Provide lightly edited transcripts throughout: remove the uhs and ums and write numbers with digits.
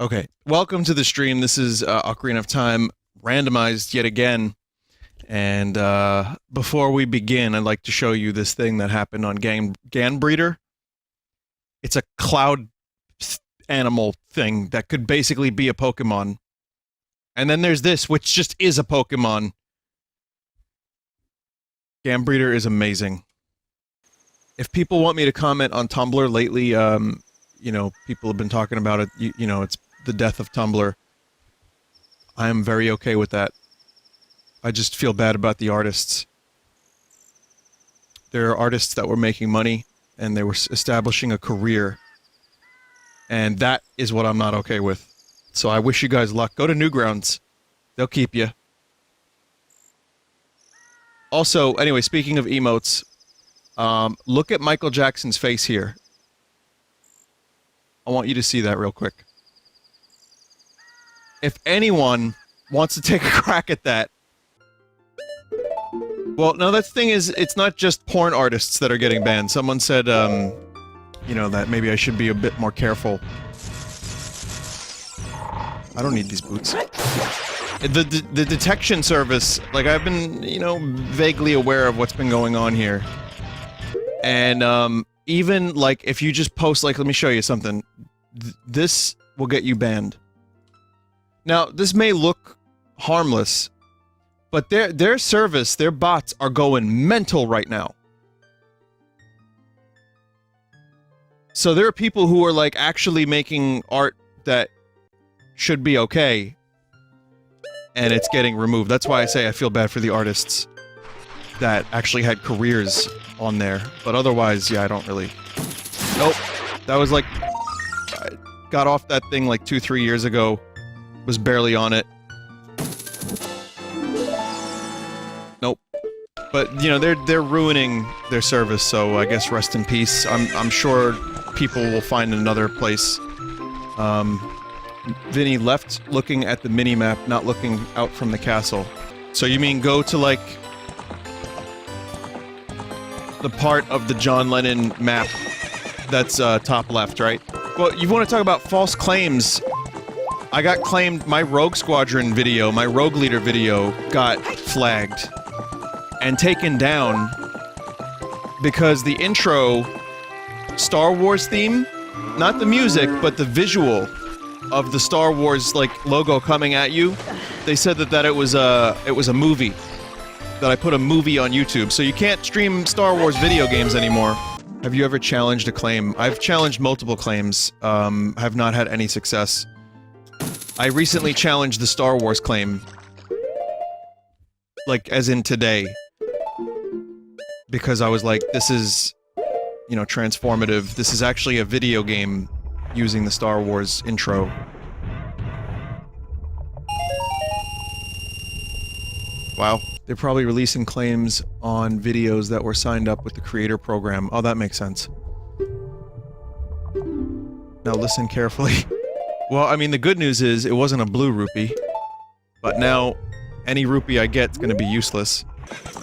Okay, welcome to the stream. This is Ocarina of Time, randomized yet again. And before we begin, I'd like to show you this thing that happened on Ganbreeder. It's a cloud animal thing that could basically be a Pokemon. And then there's this, which just is a Pokemon. Ganbreeder is amazing. If people want me to comment on Tumblr lately, you know, people have been talking about it, you know, it's the death of Tumblr. I am very okay with that. I just feel bad about the artists. There are artists that were making money, and they were establishing a career. And that is what I'm not okay with. So I wish you guys luck. Go to Newgrounds. They'll keep you. Also, anyway, speaking of emotes, look at Michael Jackson's face here. I want you to see that real quick. If anyone wants to take a crack at that... Well, no, the thing is, it's not just porn artists that are getting banned. Someone said, you know, that maybe I should be a bit more careful. I don't need these boots. The detection service, like, I've been, you know, vaguely aware of what's been going on here. And, even, like, if you just post, like, let me show you something. This will get you banned. Now, this may look harmless, but their service, their bots are going mental right now. So there are people who are, like, actually making art that should be okay, and it's getting removed. That's why I say I feel bad for the artists that actually had careers on there. But otherwise, yeah, I don't really... Nope. That was like... I got off that thing like 2-3 years ago. Was barely on it. Nope. But, you know, they're ruining their service, so I guess rest in peace. I'm sure people will find another place. Vinny left looking at the mini-map, not looking out from the castle. So you mean go to, like... the part of the John Lennon map that's, top left, right? Well, you want to talk about false claims. I got claimed, my Rogue Squadron video, my Rogue Leader video, got flagged and taken down because the intro Star Wars theme, not the music, but the visual of the Star Wars, like, logo coming at you, they said that it was a movie. That I put a movie on YouTube, so you can't stream Star Wars video games anymore. Have you ever challenged a claim? I've challenged multiple claims, have not had any success. I recently challenged the Star Wars claim. Like, as in today. Because I was like, this is, you know, transformative. This is actually a video game using the Star Wars intro. Wow. They're probably releasing claims on videos that were signed up with the creator program. Oh, that makes sense. Now listen carefully. Well, I mean, the good news is, it wasn't a blue rupee. But now, any rupee I get is gonna be useless.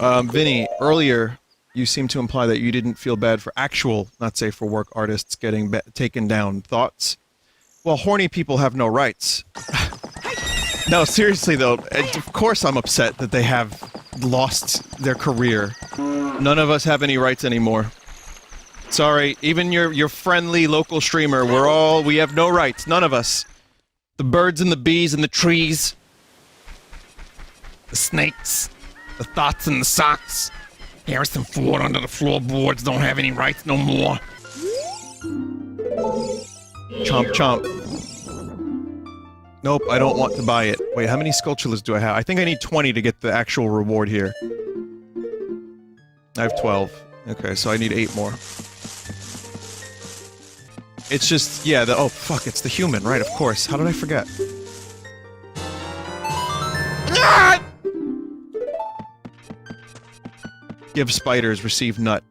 Vinny, earlier, you seemed to imply that you didn't feel bad for actual, not safe for work artists getting taken down. Thoughts? Well, horny people have no rights. No, seriously though, of course I'm upset that they have lost their career. None of us have any rights anymore. Sorry, even your friendly local streamer, we have no rights, none of us. The birds and the bees and the trees. The snakes. The thoughts and the socks. Harrison Ford under the floorboards don't have any rights no more. Chomp chomp. Nope, I don't want to buy it. Wait, how many Skulltulas do I have? I think I need 20 to get the actual reward here. I have 12. Okay, so I need 8 more. It's just, yeah, oh fuck, it's the human, right, of course. How did I forget? Give spiders, receive nut.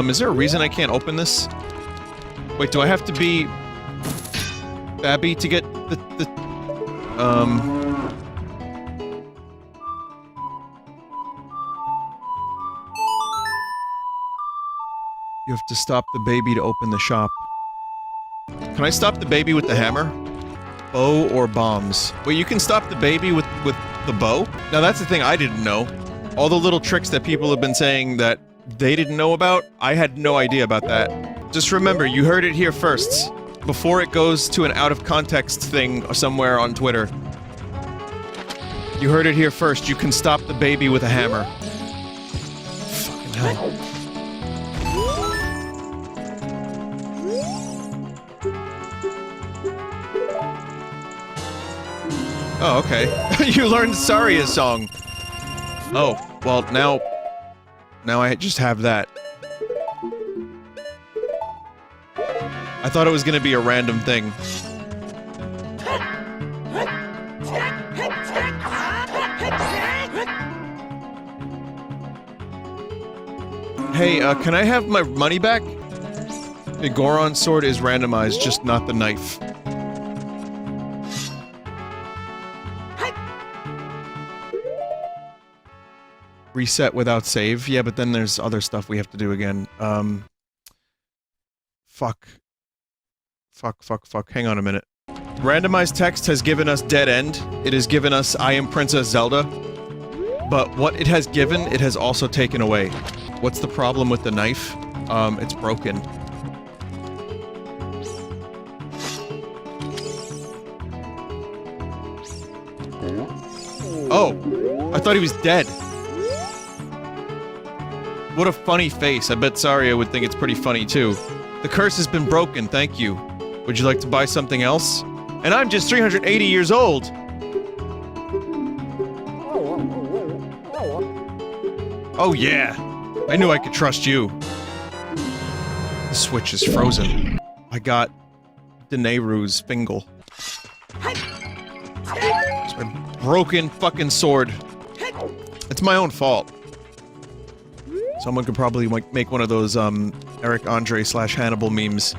Is there a reason I can't open this? Wait, do I have to be... Babby to get the... You have to stop the baby to open the shop. Can I stop the baby with the hammer? Bow or bombs? Wait, you can stop the baby with the bow? Now that's the thing I didn't know. All the little tricks that people have been saying that they didn't know about, I had no idea about that. Just remember, you heard it here first. Before it goes to an out-of-context thing somewhere on Twitter. You heard it here first, you can stop the baby with a hammer. Fucking hell. Oh, okay. You learned Saria's song. Oh, well, now I just have that. I thought it was gonna be a random thing. Hey, can I have my money back? The Goron sword is randomized, just not the knife. Reset without save? Yeah, but then there's other stuff we have to do again. Fuck. Fuck. Hang on a minute. Randomized text has given us dead end. It has given us I am Princess Zelda. But what it has given, it has also taken away. What's the problem with the knife? It's broken. Oh! I thought he was dead. What a funny face. I bet Saria would think it's pretty funny too. The curse has been broken, thank you. Would you like to buy something else? And I'm just 380 years old! Oh yeah! I knew I could trust you. The switch is frozen. I got Denayru's Fingal. It's my broken fucking sword. It's my own fault. Someone could probably make one of those, Eric Andre / Hannibal memes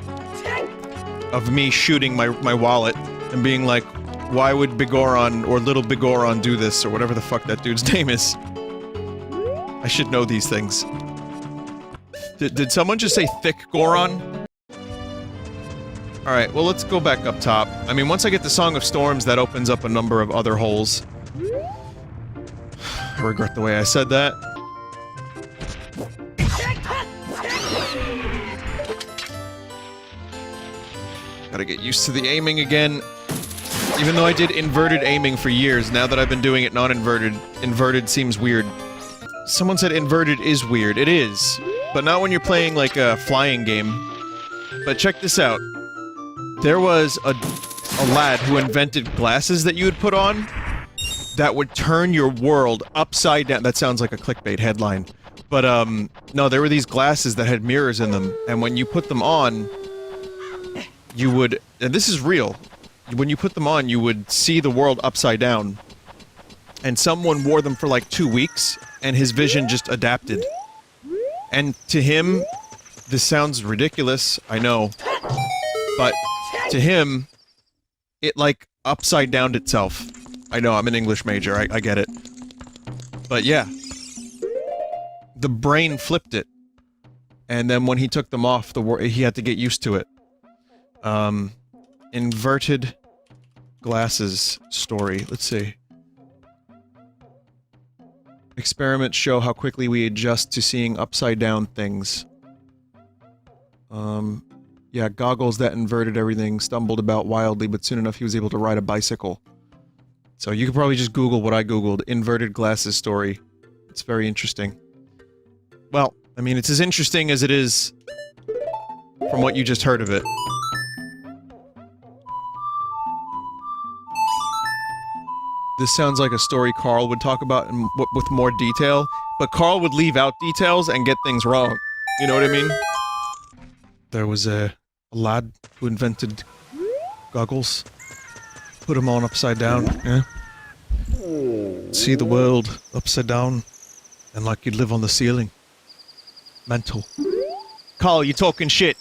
of me shooting my wallet and being like, why would Bigoron or Little Bigoron do this, or whatever the fuck that dude's name is. I should know these things. Did someone just say Thick Goron? Alright, well let's go back up top. I mean, once I get the Song of Storms, that opens up a number of other holes. I regret the way I said that. Gotta get used to the aiming again. Even though I did inverted aiming for years, now that I've been doing it non-inverted, inverted seems weird. Someone said inverted is weird. It is. But not when you're playing, like, a flying game. But check this out. There was a lad who invented glasses that you would put on that would turn your world upside down. That sounds like a clickbait headline. But, no, there were these glasses that had mirrors in them, and when you put them on, you would, and this is real, when you put them on, you would see the world upside down. And someone wore them for like 2 weeks, and his vision just adapted. And to him, this sounds ridiculous, I know, but to him, it like upside downed itself. I know, I'm an English major, I get it. But yeah. The brain flipped it. And then when he took them off, he had to get used to it. Inverted glasses story. Let's see. Experiments show how quickly we adjust to seeing upside-down things. Yeah, goggles that inverted everything, stumbled about wildly, but soon enough he was able to ride a bicycle. So you could probably just Google what I Googled, inverted glasses story. It's very interesting. Well, I mean, it's as interesting as it is from what you just heard of it. This sounds like a story Carl would talk about with more detail, but Carl would leave out details and get things wrong. You know what I mean? There was a lad who invented goggles. Put them on upside down, yeah? See the world upside down, and like you'd live on the ceiling. Mental. Carl, you talking shit!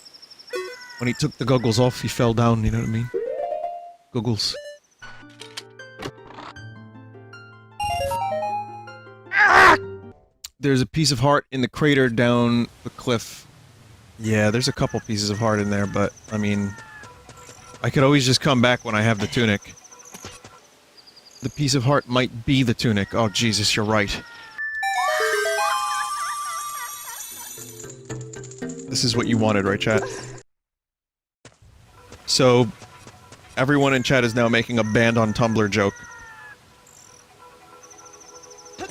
When he took the goggles off, he fell down, you know what I mean? Goggles. There's a piece of heart in the crater down the cliff. Yeah, there's a couple pieces of heart in there, but, I mean... I could always just come back when I have the tunic. The piece of heart might be the tunic. Oh, Jesus, you're right. This is what you wanted, right, chat? So, everyone in chat is now making a banned on Tumblr joke.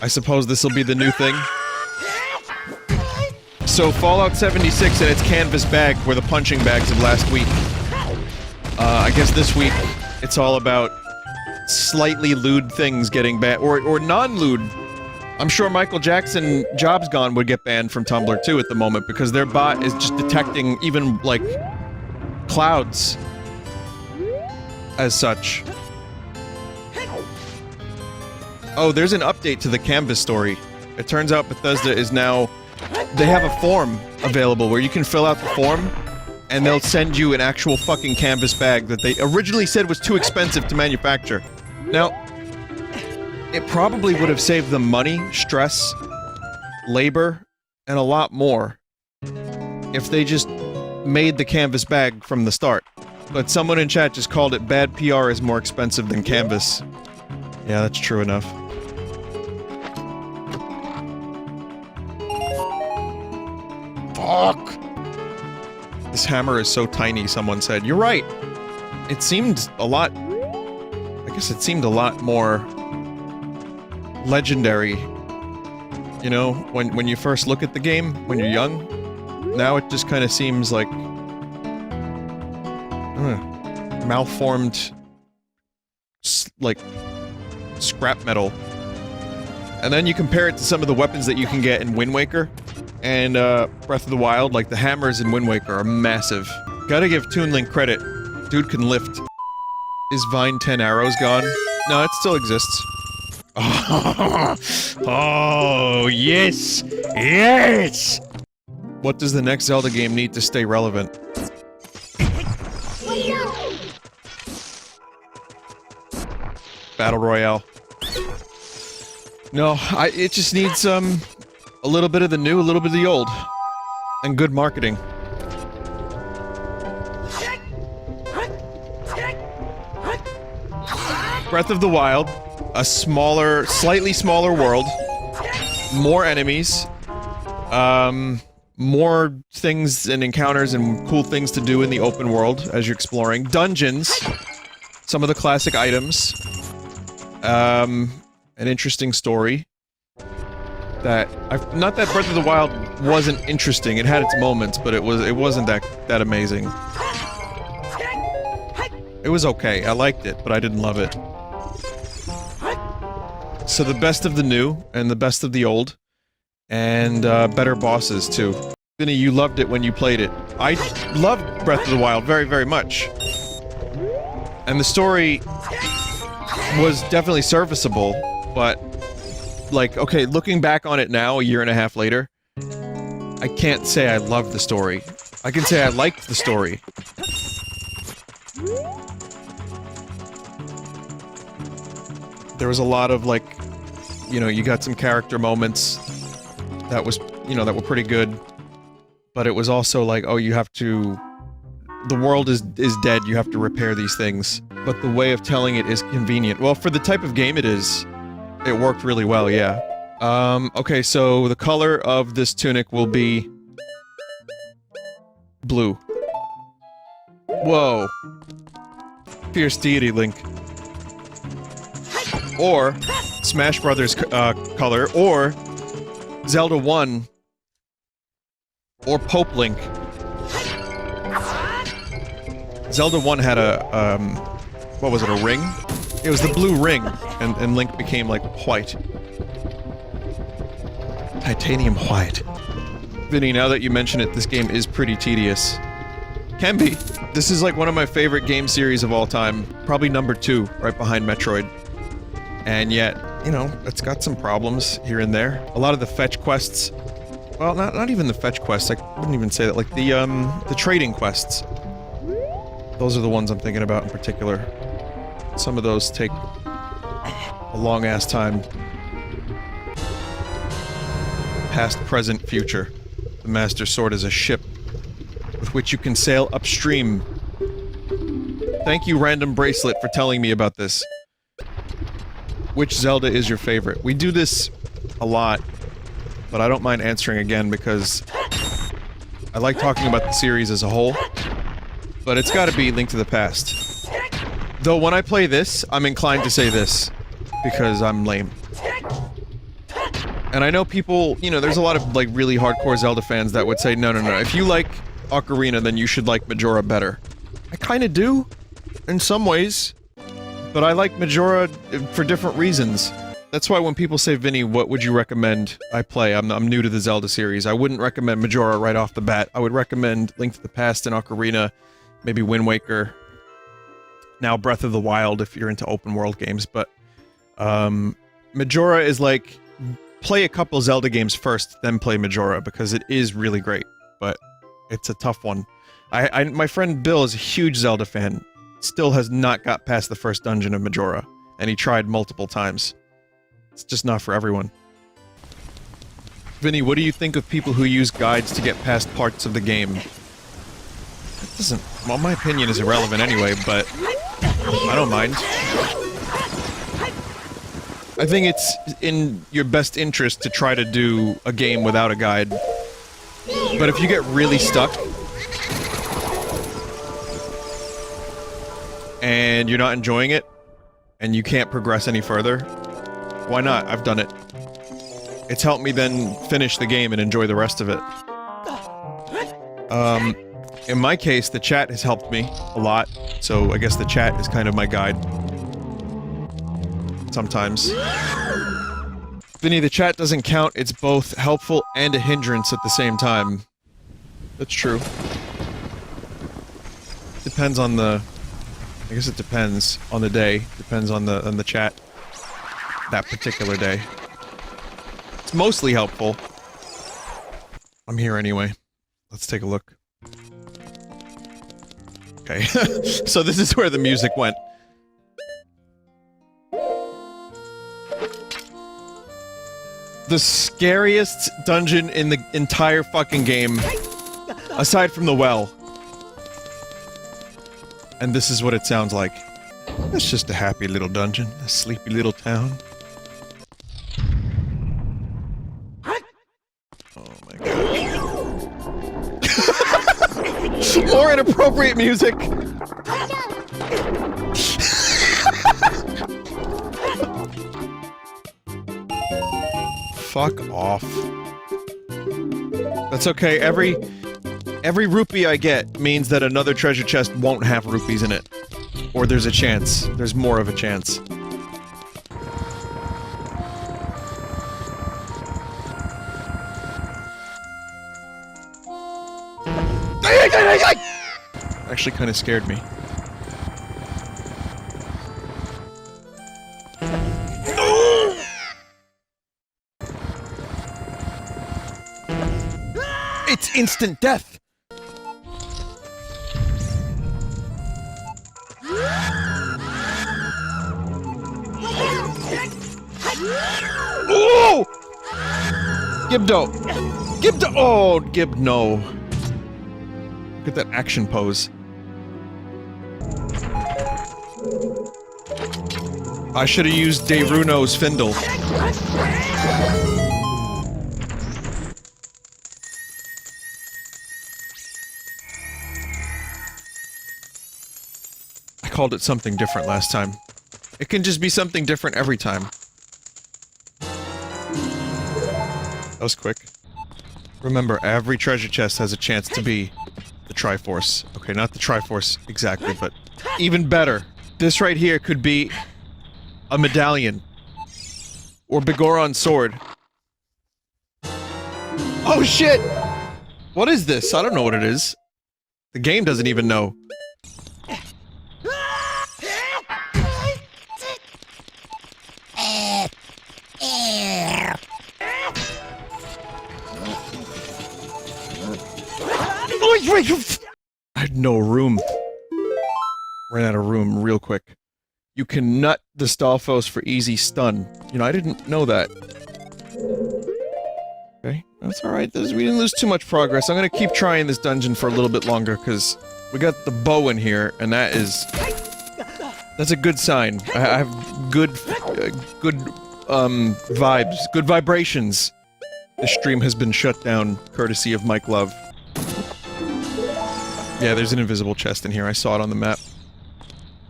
I suppose this will be the new thing. So, Fallout 76 and its canvas bag were the punching bags of last week. I guess this week, it's all about slightly lewd things getting banned, or non-lewd. I'm sure Michael Jackson Jobs Gone would get banned from Tumblr too at the moment, because their bot is just detecting even, like, clouds as such. Oh, there's an update to the canvas story. It turns out Bethesda is now... They have a form available where you can fill out the form, and they'll send you an actual fucking canvas bag that they originally said was too expensive to manufacture. Now, it probably would have saved them money, stress, labor, and a lot more if they just made the canvas bag from the start. But someone in chat just called it bad PR is more expensive than canvas. Yeah, that's true enough. Fuck! This hammer is so tiny, someone said. You're right! It seemed a lot... I guess it seemed a lot more... legendary. You know, when you first look at the game, when you're young. Now it just kind of seems like... malformed... like... scrap metal. And then you compare it to some of the weapons that you can get in Wind Waker and Breath of the Wild, like the hammers in Wind Waker are massive. Gotta give Toon Link credit. Dude can lift. Is Vine 10 Arrows gone? No, it still exists. Oh, yes! Yes! What does the next Zelda game need to stay relevant? Battle Royale. No, it just needs, a little bit of the new, a little bit of the old. And good marketing. Breath of the Wild. A smaller, slightly smaller world. More enemies. More things and encounters and cool things to do in the open world as you're exploring. Dungeons. Some of the classic items. An interesting story. Not that Breath of the Wild wasn't interesting, it had its moments, but it wasn't that amazing. It was okay, I liked it, but I didn't love it. So the best of the new, and the best of the old, and better bosses too. Vinny, you loved it when you played it. I loved Breath of the Wild very, very much. And the story was definitely serviceable, but like, okay, looking back on it now, a year and a half later, I can't say I loved the story. I can say I liked the story. There was a lot of, like, you know, you got some character moments that was, you know, that were pretty good, but it was also like, oh, you have to... The world is dead, you have to repair these things. But the way of telling it is convenient. Well, for the type of game it is, it worked really well, yeah. Okay, so the color of this tunic will be... blue. Whoa. Fierce Deity Link. Or Smash Brothers color, or Zelda 1, or Pope Link. Zelda 1 had a, what was it, a ring? It was the blue ring, and Link became, like, white. Titanium white. Vinny, now that you mention it, this game is pretty tedious. Can be. This is, like, one of my favorite game series of all time. Probably number 2, right behind Metroid. And yet, you know, it's got some problems here and there. A lot of the fetch quests... Well, not even the fetch quests, I wouldn't even say that, like, the trading quests. Those are the ones I'm thinking about in particular. Some of those take a long-ass time. Past, present, future. The Master Sword is a ship with which you can sail upstream Thank you, Random Bracelet, for telling me about this. Which Zelda is your favorite? We do this a lot, but I don't mind answering again because I like talking about the series as a whole, but it's gotta be Link to the Past. Though when I play this, I'm inclined to say this, because I'm lame. And I know people, you know, there's a lot of, like, really hardcore Zelda fans that would say, no, no, no, if you like Ocarina, then you should like Majora better. I kinda do, in some ways. But I like Majora for different reasons. That's why when people say, Vinny, what would you recommend I play? I'm new to the Zelda series. I wouldn't recommend Majora right off the bat. I would recommend Link to the Past and Ocarina, maybe Wind Waker. Now Breath of the Wild if you're into open world games, but Majora is like, play a couple Zelda games first, then play Majora, because it is really great, but it's a tough one. My friend Bill is a huge Zelda fan. Still has not got past the first dungeon of Majora, and he tried multiple times. It's just not for everyone. Vinny, what do you think of people who use guides to get past parts of the game? It doesn't... well, my opinion is irrelevant anyway, but... I don't mind. I think it's in your best interest to try to do a game without a guide. But if you get really stuck... and you're not enjoying it, and you can't progress any further, why not? I've done it. It's helped me then finish the game and enjoy the rest of it. In my case, the chat has helped me a lot, so I guess the chat is kind of my guide. Sometimes. Vinny, the chat doesn't count, it's both helpful and a hindrance at the same time. That's true. Depends on the... I guess it depends on the day. Depends on the chat. That particular day. It's mostly helpful. I'm here anyway. Let's take a look. Okay. So this is where the music went. The scariest dungeon in the entire fucking game, aside from the well. And this is what it sounds like. It's just a happy little dungeon, a sleepy little town. Oh my god. More inappropriate music! Fuck off. That's okay, every rupee I get means that another treasure chest won't have rupees in it. Or there's a chance. There's more of a chance. Actually kind of scared me. It's instant death! Oh! Gibdo! Gibdo! Oh, Gib, no. Look at that action pose. I should have used Deruno's Findle. I called it something different last time. It can just be something different every time. That was quick. Remember, every treasure chest has a chance to be the Triforce. Okay, not the Triforce exactly, but even better. This right here could be a medallion. Or Bigoron's sword. Oh shit! What is this? I don't know what it is. The game doesn't even know. I had no room. Ran out of room real quick. You can nut the Stalfos for easy stun. You know, I didn't know that. Okay, that's alright. We didn't lose too much progress. I'm gonna keep trying this dungeon for a little bit longer, because we got the bow in here, and that is That's a good sign. I have good vibes, good vibrations. The stream has been shut down, courtesy of Mike Love. Yeah, there's an invisible chest in here. I saw it on the map.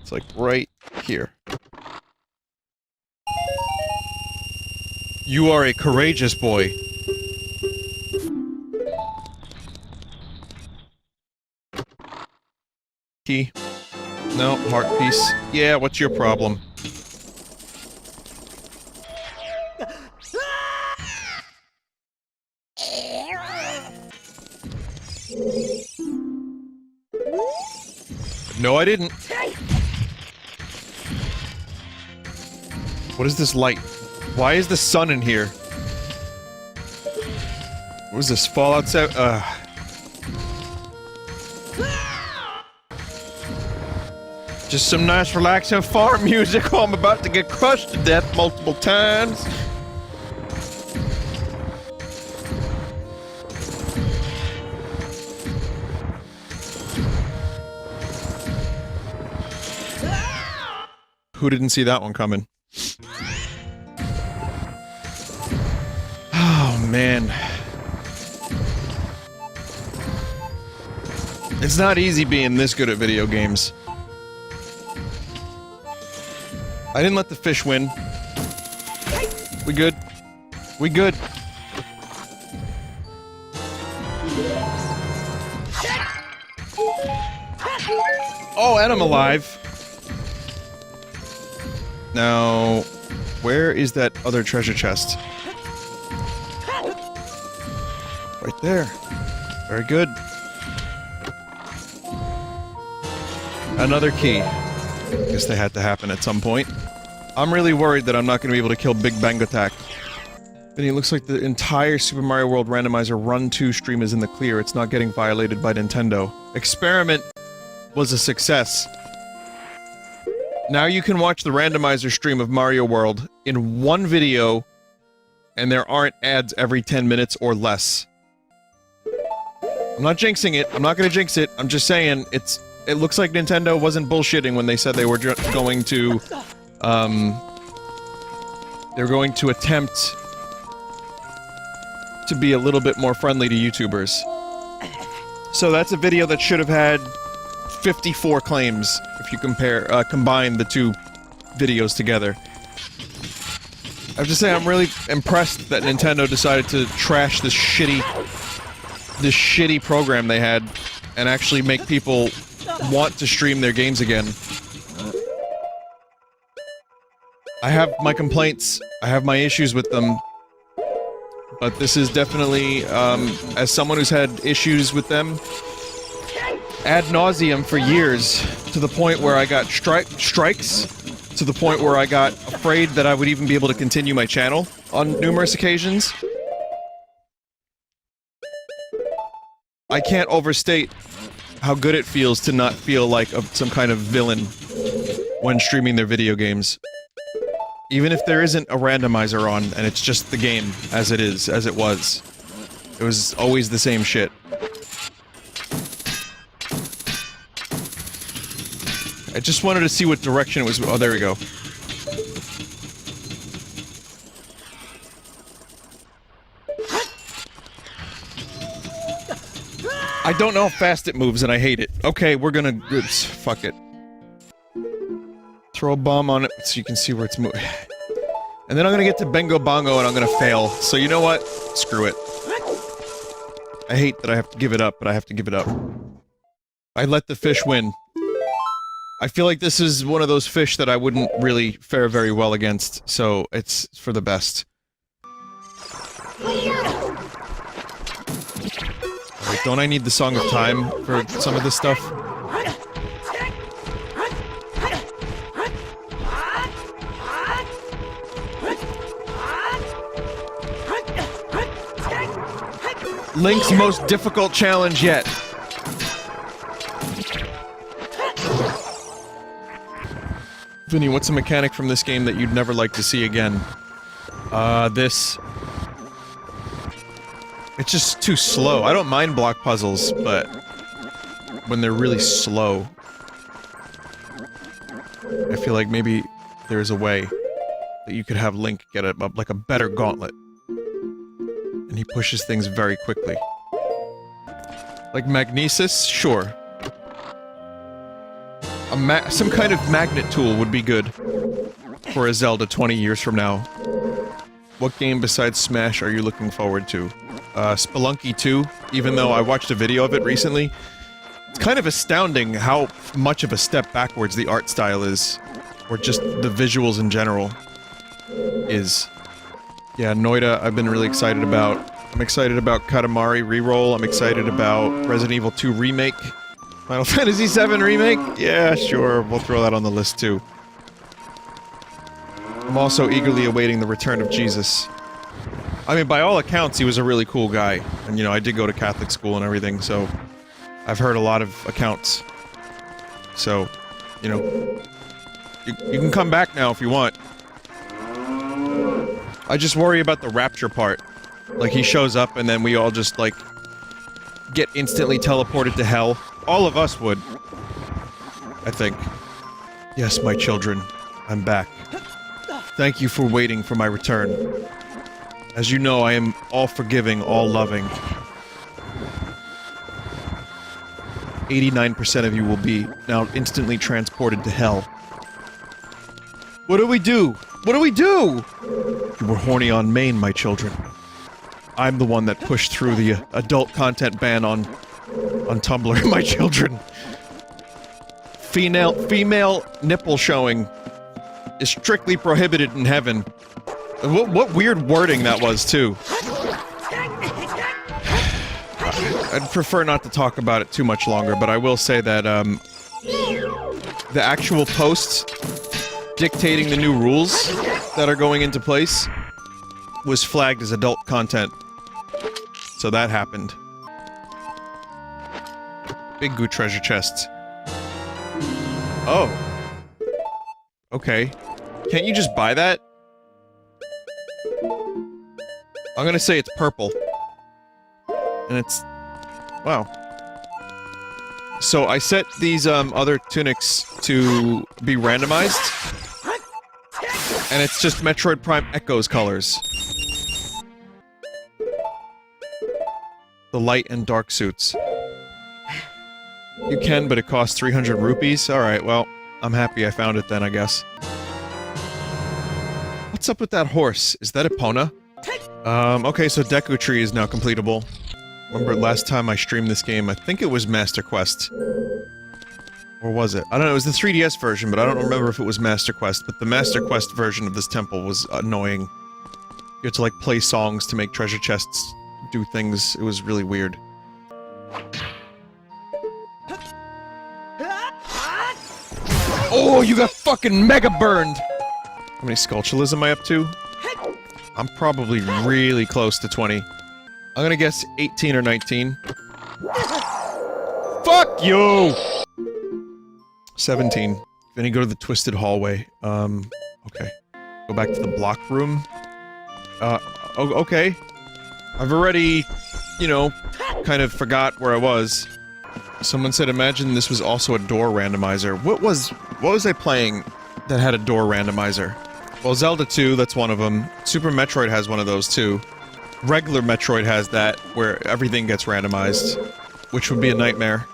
It's like right here. You are a courageous boy. Key. No, heart piece. Yeah, what's your problem? No, I didn't. What is this light? Why is the sun in here? What is this, Fallout 7? Just some nice relaxing farm music. Oh, I'm about to get crushed to death multiple times. Who didn't see that one coming? Oh, man. It's not easy being this good at video games. I didn't let the fish win. We good? We good? Oh, and I'm alive. Now, where is that other treasure chest? Right there. Very good. Another key. Guess they had to happen at some point. I'm really worried that I'm not going to be able to kill Big Bang Attack. Vinny, it looks like the entire Super Mario World Randomizer Run 2 stream is in the clear. It's not getting violated by Nintendo. Experiment was a success. Now you can watch the randomizer stream of Mario World in one video, and there aren't ads every 10 minutes or less. I'm not jinxing it. I'm not gonna jinx it. I'm just saying, it looks like Nintendo wasn't bullshitting when they said they were going to, they're going to attempt to be a little bit more friendly to YouTubers. So that's a video that should have had 54 claims if you combine the two videos together. I have to say, I'm really impressed that Nintendo decided to trash this shitty program they had and actually make people want to stream their games again. I have my complaints, I have my issues with them, but this is definitely, as someone who's had issues with them ad nauseum for years, to the point where I got strikes, to the point where I got afraid that I would even be able to continue my channel on numerous occasions. I can't overstate how good it feels to not feel like some kind of villain when streaming their video games. Even if there isn't a randomizer on, and it's just the game as it is, as it was. It was always the same shit. I just wanted to see what direction it was. Oh, there we go. I don't know how fast it moves, and I hate it. Okay, we're gonna... fuck it. Throw a bomb on it so you can see where it's moving. And then I'm gonna get to Bengo Bongo and I'm gonna fail. So you know what? Screw it. I hate that I have to give it up, but I have to give it up. I let the fish win. I feel like this is one of those fish that I wouldn't really fare very well against, so it's for the best. Alright, don't I need the Song of Time for some of this stuff? Link's most difficult challenge yet. Vinny, what's a mechanic from this game that you'd never like to see again? This. It's just too slow. I don't mind block puzzles, but when they're really slow. I feel like maybe there's a way that you could have Link get like a better gauntlet. And he pushes things very quickly. Like Magnesis? Sure. Some kind of magnet tool would be good for a Zelda 20 years from now. What game besides Smash are you looking forward to? Spelunky 2, even though I watched a video of it recently. It's kind of astounding how much of a step backwards the art style is. Or just the visuals in general is. Yeah, Noida I've been really excited about. I'm excited about Katamari Reroll. I'm excited about Resident Evil 2 Remake. Final Fantasy VII Remake? Yeah, sure, we'll throw that on the list too. I'm also eagerly awaiting the return of Jesus. I mean, by all accounts, he was a really cool guy. And, you know, I did go to Catholic school and everything, so... I've heard a lot of accounts. So, you know... You can come back now if you want. I just worry about the rapture part. Like, he shows up and then we all just, like... get instantly teleported to hell. All of us would. I think. Yes, my children. I'm back. Thank you for waiting for my return. As you know, I am all-forgiving, all-loving. 89% of you will be now instantly transported to hell. What do we do? What do we do? You were horny on Maine, my children. I'm the one that pushed through the adult content ban on Tumblr, my children. Female nipple showing is strictly prohibited in heaven. What weird wording that was, too. I'd prefer not to talk about it too much longer, but I will say that, the actual post dictating the new rules that are going into place was flagged as adult content. So that happened. Big Goo treasure chests. Oh. Okay. Can't you just buy that? I'm gonna say it's purple. And it's... wow. So I set these, other tunics to be randomized. And it's just Metroid Prime Echo's colors. The light and dark suits. You can, but it costs 300 rupees? Alright, well, I'm happy I found it then, I guess. What's up with that horse? Is that Epona? Okay, so Deku Tree is now completable. Remember last time I streamed this game, I think it was Master Quest. Or was it? I don't know, it was the 3DS version, but I don't remember if it was Master Quest, but the Master Quest version of this temple was annoying. You had to, like, play songs to make treasure chests do things. It was really weird. Oh, you got fucking mega burned! How many Skulltulas am I up to? I'm probably really close to 20. I'm gonna guess 18 or 19. Fuck you! 17. Then you go to the twisted hallway. Okay. Go back to the block room. Okay. I've already, you know, kind of forgot where I was. Someone said, imagine this was also a door randomizer. What was I playing that had a door randomizer? Well, Zelda 2, that's one of them. Super Metroid has one of those too. Regular Metroid has that, where everything gets randomized. Which would be a nightmare.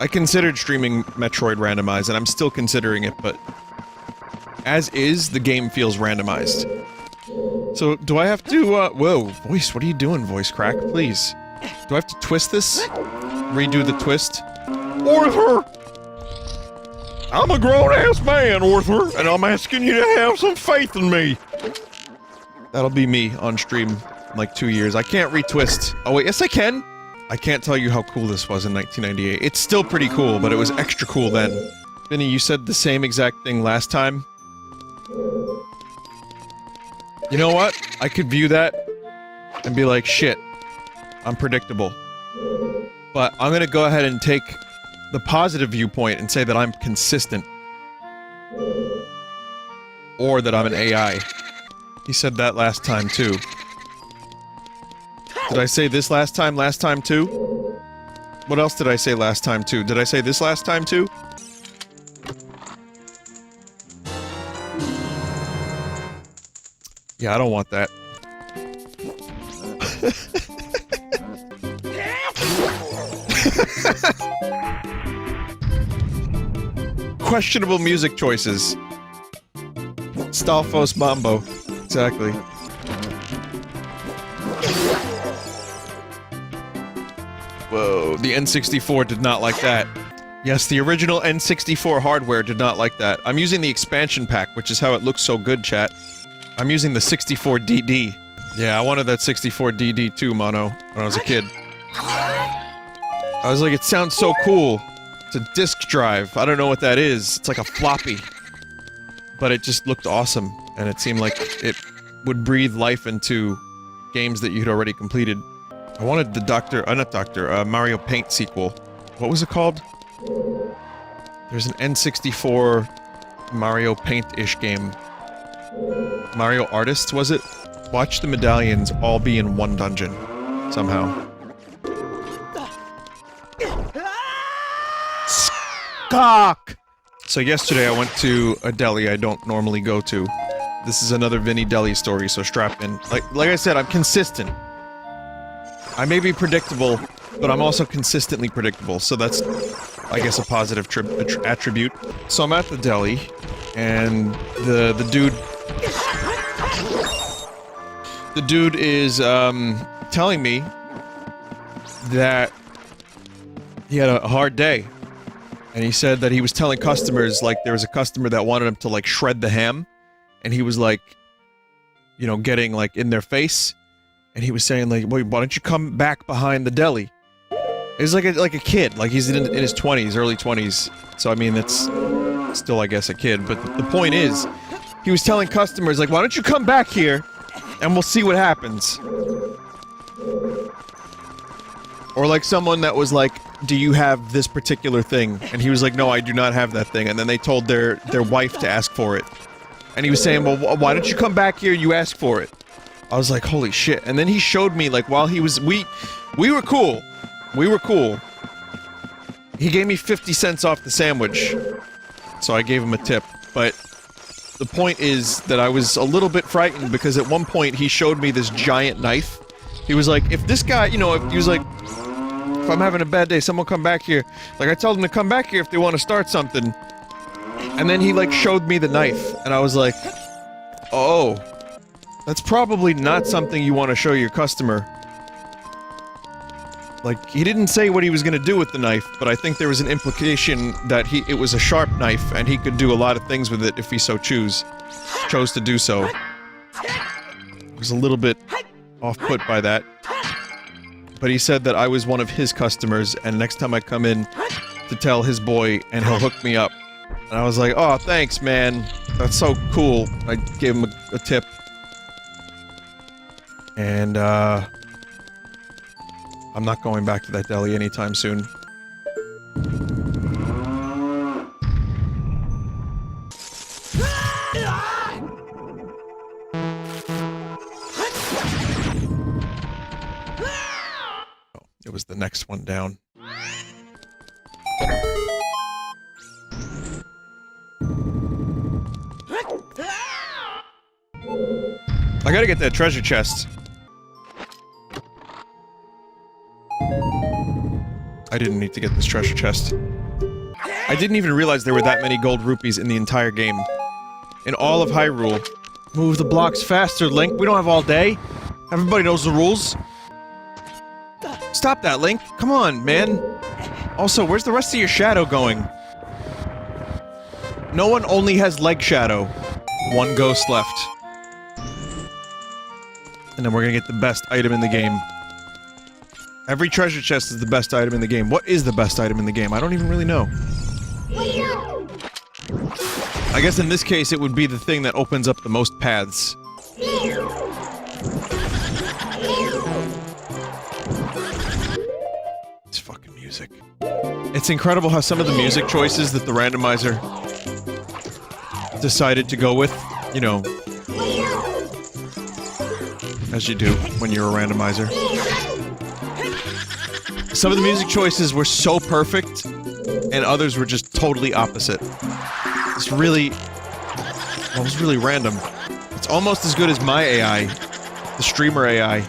I considered streaming Metroid randomized, and I'm still considering it, but... as is, the game feels randomized. So, do I have to, whoa, voice, what are you doing, voice crack? Please. Do I have to twist this? Redo the twist? Arthur! I'm a grown-ass man, Arthur, and I'm asking you to have some faith in me! That'll be me on stream in like 2 years. I can't retwist. Oh wait, yes I can! I can't tell you how cool this was in 1998. It's still pretty cool, but it was extra cool then. Vinny, you said the same exact thing last time. You know what? I could view that and be like, shit, I'm predictable. But I'm gonna go ahead and take the positive viewpoint and say that I'm consistent. Or that I'm an AI. He said that last time too. Did I say this last time too? What else did I say last time too? Did I say this last time too? Yeah, I don't want that. Questionable music choices. Stalfos Mambo. Exactly. Whoa, the N64 did not like that. Yes, the original N64 hardware did not like that. I'm using the expansion pack, which is how it looks so good, chat. I'm using the 64DD. Yeah, I wanted that 64DD too, Mono, when I was a kid. I was like, it sounds so cool. It's a disk drive. I don't know what that is. It's like a floppy. But it just looked awesome, and it seemed like it would breathe life into games that you had already completed. I wanted the Mario Paint sequel. What was it called? There's an N64 Mario Paint-ish game. Mario Artists, was it? Watch the medallions all be in one dungeon. Somehow. Skok! So yesterday I went to a deli I don't normally go to. This is another Vinny deli story, so strap in. Like I said, I'm consistent. I may be predictable, but I'm also consistently predictable, so that's, I guess, a positive attribute. So I'm at the deli, and the dude... The dude is, telling me that he had a hard day. And he said that he was telling customers, like, there was a customer that wanted him to, like, shred the ham. And he was, like, you know, getting, like, in their face. And he was saying, like, wait, why don't you come back behind the deli? He's like a kid, like, he's in his 20s, early 20s. So, I mean, it's still, I guess, a kid. But the point is, he was telling customers, like, why don't you come back here, and we'll see what happens. Or like someone that was like, do you have this particular thing? And he was like, no, I do not have that thing. And then they told their wife to ask for it. And he was saying, well, why don't you come back here, you ask for it? I was like, holy shit. And then he showed me, like, while he was, we were cool. We were cool. He gave me 50 cents off the sandwich. So I gave him a tip. But the point is that I was a little bit frightened because at one point he showed me this giant knife. He was like, if this guy, you know, if he was like, if I'm having a bad day, someone come back here. Like, I told them to come back here if they want to start something. And then he, like, showed me the knife. And I was like, oh. That's probably not something you want to show your customer. Like, he didn't say what he was gonna do with the knife, but I think there was an implication that it was a sharp knife, and he could do a lot of things with it if he so chose to do so. I was a little bit off-put by that. But he said that I was one of his customers, and next time I come in to tell his boy, and he'll hook me up. And I was like, oh, thanks, man. That's so cool. I gave him a tip. And, I'm not going back to that deli anytime soon. Oh, it was the next one down. I gotta get that treasure chest. I didn't need to get this treasure chest. I didn't even realize there were that many gold rupees in the entire game. In all of Hyrule. Move the blocks faster, Link. We don't have all day. Everybody knows the rules. Stop that, Link. Come on, man. Also, where's the rest of your shadow going? No one only has leg shadow. One ghost left. And then we're gonna get the best item in the game. Every treasure chest is the best item in the game. What is the best item in the game? I don't even really know. I guess in this case it would be the thing that opens up the most paths. It's fucking music. It's incredible how some of the music choices that the randomizer decided to go with, you know, as you do when you're a randomizer. Some of the music choices were so perfect, and others were just totally opposite. It's really... Well, it was really random. It's almost as good as my AI. The streamer AI.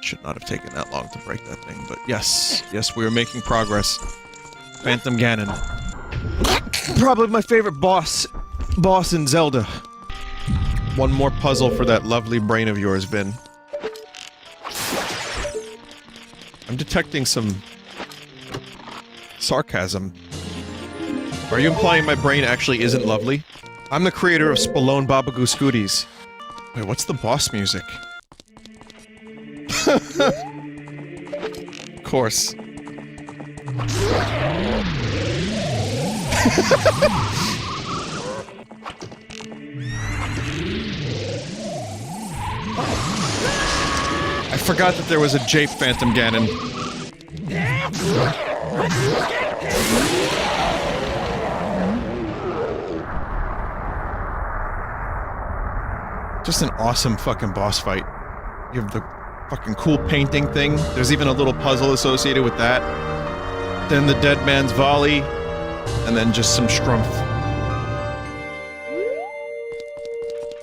Should not have taken that long to break that thing, but yes. Yes, we are making progress. Phantom Ganon. Probably my favorite boss in Zelda. One more puzzle for that lovely brain of yours, Vin. I'm detecting some sarcasm. Are you implying my brain actually isn't lovely? I'm the creator of Spallone Babagoo Scooties. Wait, what's the boss music? Of course. I forgot that there was a Jape Phantom Ganon. Just an awesome fucking boss fight. You have the fucking cool painting thing. There's even a little puzzle associated with that. Then the dead man's volley. And then just some strumph.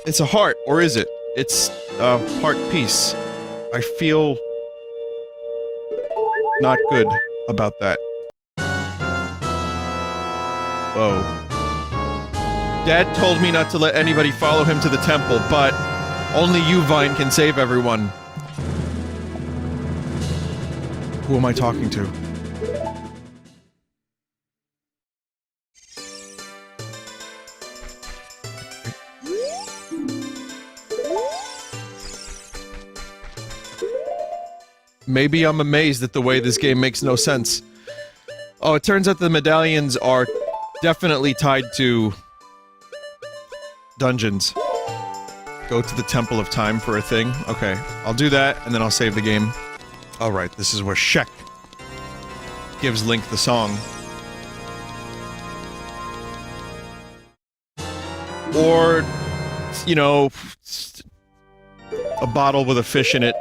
It's a heart, or is it? It's a heart piece. I feel not good about that. Whoa. Dad told me not to let anybody follow him to the temple, but only you, Vine, can save everyone. Who am I talking to? Maybe I'm amazed at the way this game makes no sense. Oh, it turns out the medallions are definitely tied to dungeons. Go to the Temple of Time for a thing. Okay, I'll do that, and then I'll save the game. Alright, this is where Shek gives Link the song. Or, you know, a bottle with a fish in it